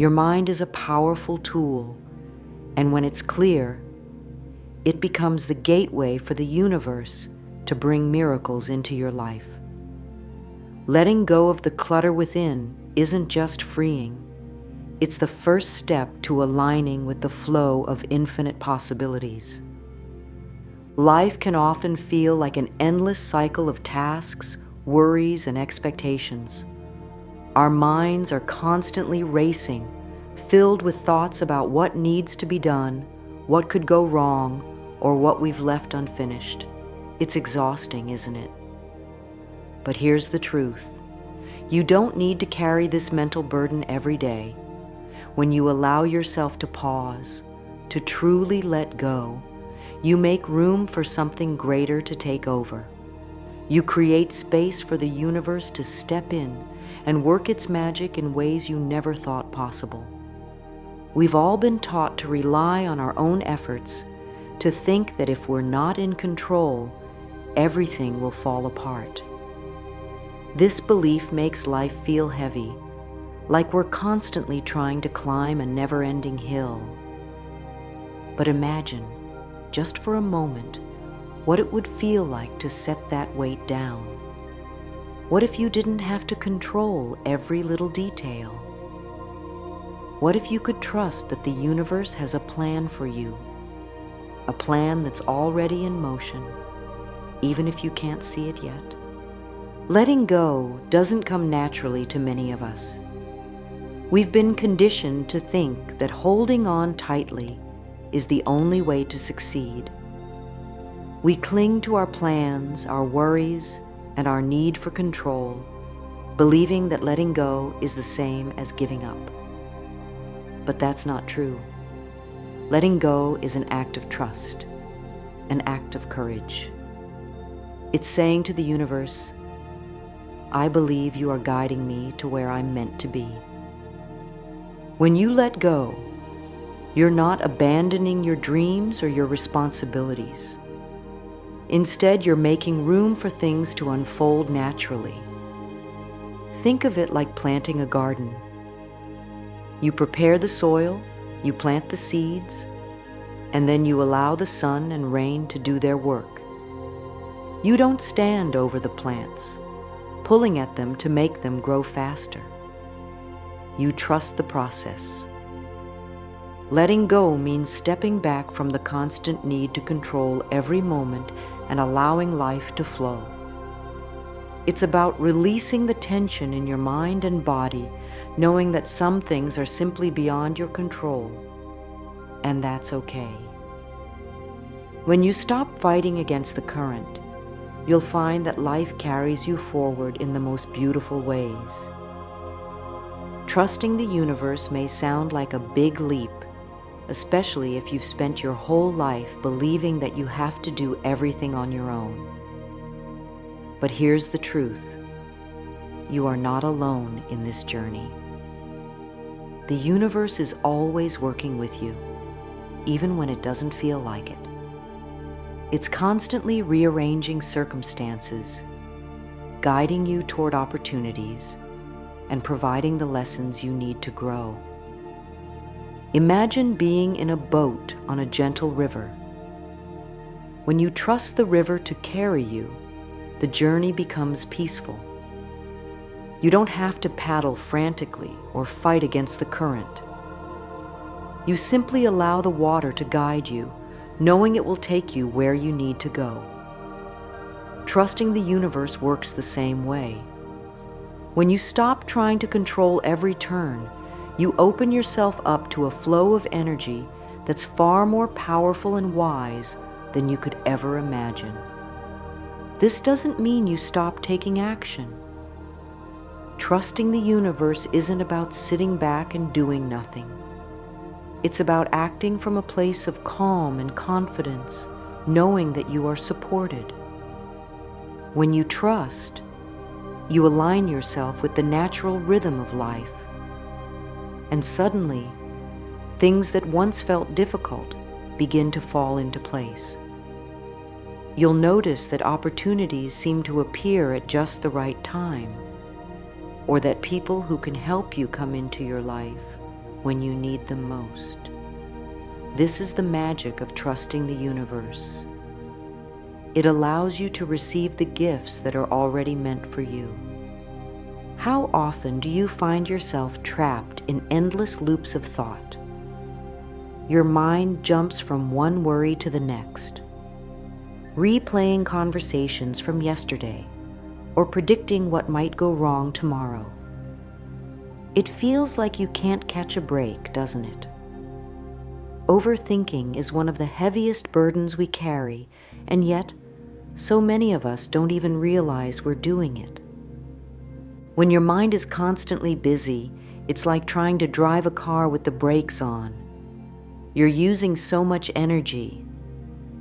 Your mind is a powerful tool, and when it's clear, it becomes the gateway for the universe to bring miracles into your life. Letting go of the clutter within isn't just freeing. It's the first step to aligning with the flow of infinite possibilities. Life can often feel like an endless cycle of tasks, worries, and expectations. Our minds are constantly racing, filled with thoughts about what needs to be done, what could go wrong, or what we've left unfinished. It's exhausting, isn't it? But here's the truth. You don't need to carry this mental burden every day. When you allow yourself to pause, to truly let go, you make room for something greater to take over. You create space for the universe to step in and work its magic in ways you never thought possible. We've all been taught to rely on our own efforts, to think that if we're not in control, everything will fall apart. This belief makes life feel heavy, like we're constantly trying to climb a never-ending hill. But imagine, just for a moment, what it would feel like to set that weight down. What if you didn't have to control every little detail? What if you could trust that the universe has a plan for you? A plan that's already in motion, even if you can't see it yet? Letting go doesn't come naturally to many of us. We've been conditioned to think that holding on tightly is the only way to succeed. We cling to our plans, our worries, and our need for control, believing that letting go is the same as giving up. But that's not true. Letting go is an act of trust, an act of courage. It's saying to the universe, I believe you are guiding me to where I'm meant to be. When you let go, you're not abandoning your dreams or your responsibilities. Instead, you're making room for things to unfold naturally. Think of it like planting a garden. You prepare the soil, you plant the seeds, and then you allow the sun and rain to do their work. You don't stand over the plants, pulling at them to make them grow faster. You trust the process. Letting go means stepping back from the constant need to control every moment and allowing life to flow. It's about releasing the tension in your mind and body, knowing that some things are simply beyond your control, and that's okay. When you stop fighting against the current, you'll find that life carries you forward in the most beautiful ways. Trusting the universe may sound like a big leap, especially if you've spent your whole life believing that you have to do everything on your own. But here's the truth. You are not alone in this journey. The universe is always working with you, even when it doesn't feel like it. It's constantly rearranging circumstances, guiding you toward opportunities, and providing the lessons you need to grow. Imagine being in a boat on a gentle river. When you trust the river to carry you, the journey becomes peaceful. You don't have to paddle frantically or fight against the current. You simply allow the water to guide you, knowing it will take you where you need to go. Trusting the universe works the same way. When you stop trying to control every turn, you open yourself up to a flow of energy that's far more powerful and wise than you could ever imagine. This doesn't mean you stop taking action. Trusting the universe isn't about sitting back and doing nothing. It's about acting from a place of calm and confidence, knowing that you are supported. When you trust, you align yourself with the natural rhythm of life. And suddenly, things that once felt difficult begin to fall into place. You'll notice that opportunities seem to appear at just the right time, or that people who can help you come into your life when you need them most. This is the magic of trusting the universe. It allows you to receive the gifts that are already meant for you. How often do you find yourself trapped in endless loops of thought? Your mind jumps from one worry to the next, replaying conversations from yesterday or predicting what might go wrong tomorrow. It feels like you can't catch a break, doesn't it? Overthinking is one of the heaviest burdens we carry, and yet so many of us don't even realize we're doing it. When your mind is constantly busy, it's like trying to drive a car with the brakes on. You're using so much energy,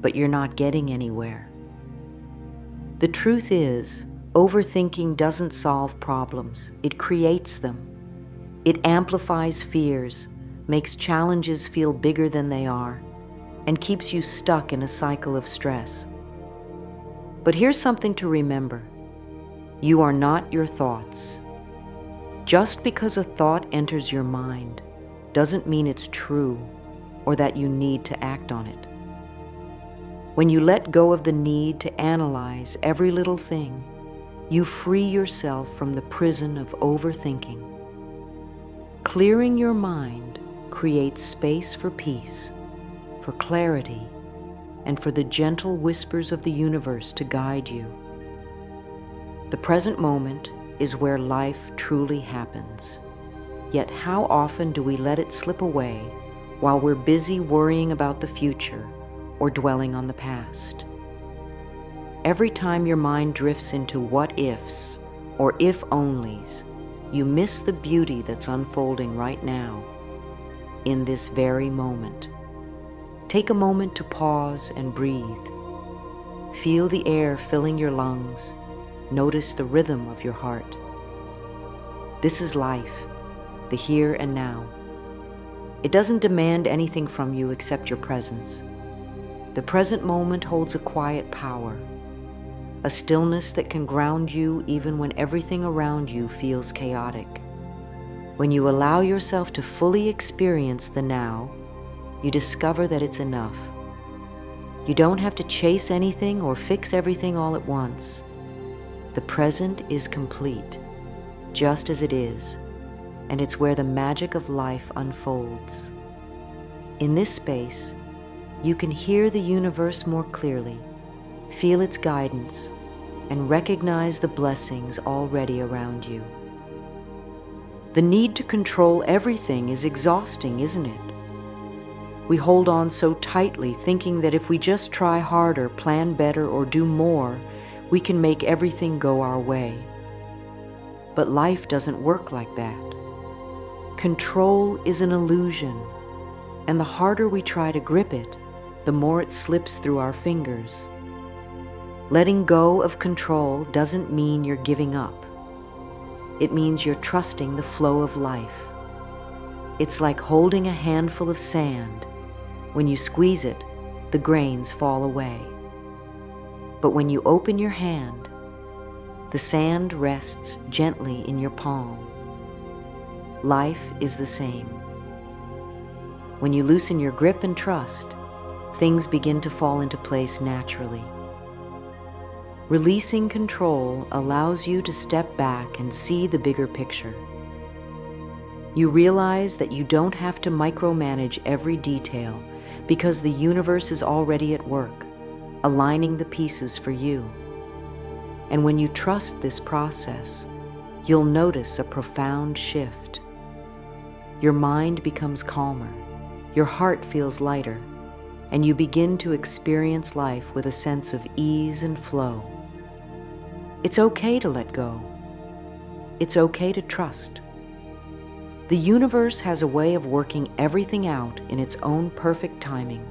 but you're not getting anywhere. The truth is, overthinking doesn't solve problems, it creates them. It amplifies fears, makes challenges feel bigger than they are, and keeps you stuck in a cycle of stress. But here's something to remember. You are not your thoughts. Just because a thought enters your mind doesn't mean it's true or that you need to act on it. When you let go of the need to analyze every little thing, you free yourself from the prison of overthinking. Clearing your mind creates space for peace, for clarity, and for the gentle whispers of the universe to guide you. The present moment is where life truly happens. Yet how often do we let it slip away while we're busy worrying about the future or dwelling on the past? Every time your mind drifts into what ifs or if onlys, you miss the beauty that's unfolding right now, in this very moment. Take a moment to pause and breathe. Feel the air filling your lungs. Notice the rhythm of your heart. This is life, the here and now. It doesn't demand anything from you except your presence. The present moment holds a quiet power, a stillness that can ground you even when everything around you feels chaotic. When you allow yourself to fully experience the now, you discover that it's enough. You don't have to chase anything or fix everything all at once. The present is complete, just as it is, and it's where the magic of life unfolds. In this space, you can hear the universe more clearly, feel its guidance, and recognize the blessings already around you. The need to control everything is exhausting, isn't it? We hold on so tightly, thinking that if we just try harder, plan better, or do more, we can make everything go our way. But life doesn't work like that. Control is an illusion, and the harder we try to grip it, the more it slips through our fingers. Letting go of control doesn't mean you're giving up. It means you're trusting the flow of life. It's like holding a handful of sand. When you squeeze it, the grains fall away. But when you open your hand, the sand rests gently in your palm. Life is the same. When you loosen your grip and trust, things begin to fall into place naturally. Releasing control allows you to step back and see the bigger picture. You realize that you don't have to micromanage every detail because the universe is already at work, aligning the pieces for you. And when you trust this process, you'll notice a profound shift. Your mind becomes calmer, your heart feels lighter, and you begin to experience life with a sense of ease and flow. It's okay to let go. It's okay to trust. The universe has a way of working everything out in its own perfect timing.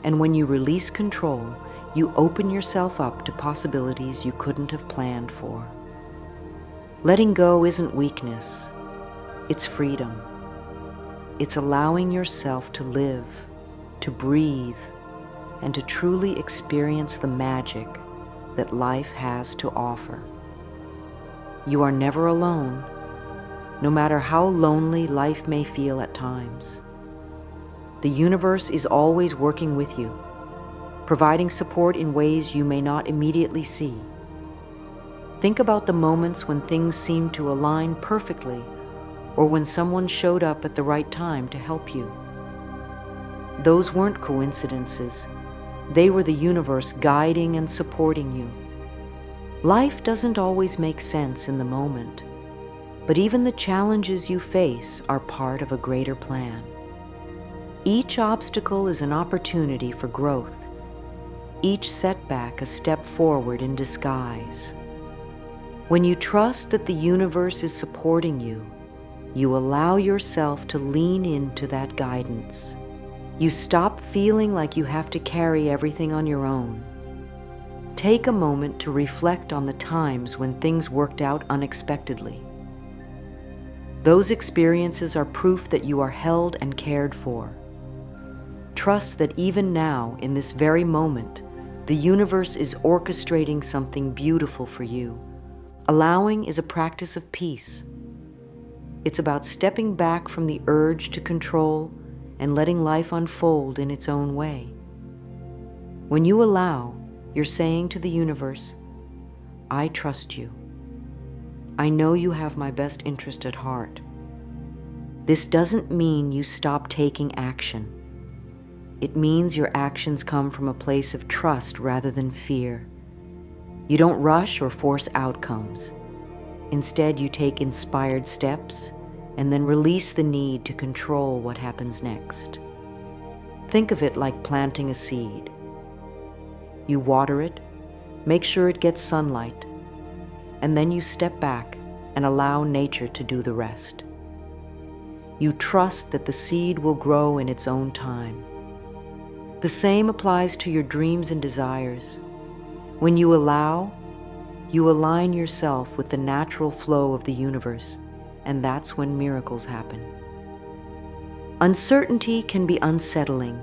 And when you release control, you open yourself up to possibilities you couldn't have planned for. Letting go isn't weakness, it's freedom. It's allowing yourself to live, to breathe, and to truly experience the magic that life has to offer. You are never alone, no matter how lonely life may feel at times. The universe is always working with you, providing support in ways you may not immediately see. Think about the moments when things seemed to align perfectly, or when someone showed up at the right time to help you. Those weren't coincidences. They were the universe guiding and supporting you. Life doesn't always make sense in the moment, but even the challenges you face are part of a greater plan. Each obstacle is an opportunity for growth, each setback a step forward in disguise. When you trust that the universe is supporting you, you allow yourself to lean into that guidance. You stop feeling like you have to carry everything on your own. Take a moment to reflect on the times when things worked out unexpectedly. Those experiences are proof that you are held and cared for. Trust that even now, in this very moment, the universe is orchestrating something beautiful for you. Allowing is a practice of peace. It's about stepping back from the urge to control and letting life unfold in its own way. When you allow, you're saying to the universe, I trust you. I know you have my best interest at heart. This doesn't mean you stop taking action. It means your actions come from a place of trust rather than fear. You don't rush or force outcomes. Instead, you take inspired steps and then release the need to control what happens next. Think of it like planting a seed. You water it, make sure it gets sunlight, and then you step back and allow nature to do the rest. You trust that the seed will grow in its own time. The same applies to your dreams and desires. When you allow, you align yourself with the natural flow of the universe, and that's when miracles happen. Uncertainty can be unsettling,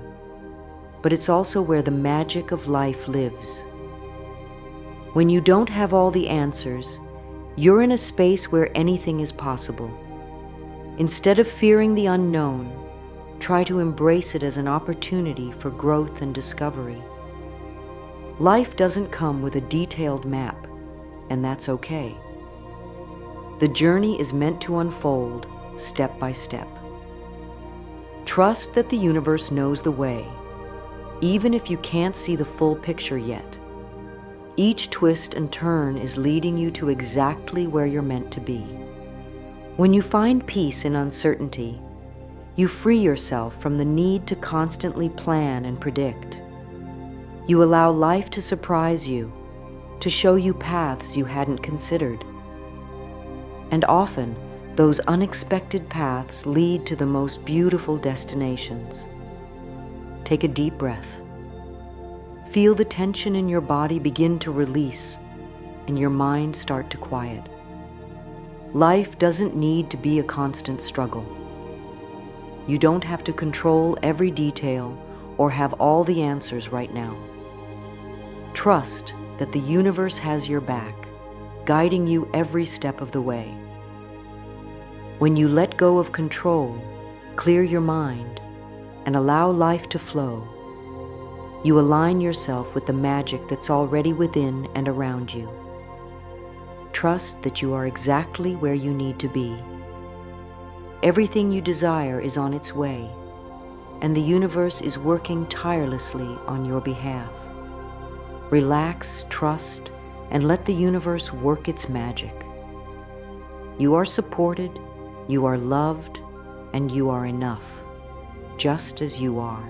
but it's also where the magic of life lives. When you don't have all the answers, you're in a space where anything is possible. Instead of fearing the unknown, try to embrace it as an opportunity for growth and discovery. Life doesn't come with a detailed map, and that's okay. The journey is meant to unfold step by step. Trust that the universe knows the way, even if you can't see the full picture yet. Each twist and turn is leading you to exactly where you're meant to be. When you find peace in uncertainty, you free yourself from the need to constantly plan and predict. You allow life to surprise you, to show you paths you hadn't considered. And often, those unexpected paths lead to the most beautiful destinations. Take a deep breath. Feel the tension in your body begin to release and your mind start to quiet. Life doesn't need to be a constant struggle. You don't have to control every detail or have all the answers right now. Trust that the universe has your back, guiding you every step of the way. When you let go of control, clear your mind, and allow life to flow, you align yourself with the magic that's already within and around you. Trust that you are exactly where you need to be. Everything you desire is on its way, and the universe is working tirelessly on your behalf. Relax, trust, and let the universe work its magic. You are supported, you are loved, and you are enough, just as you are.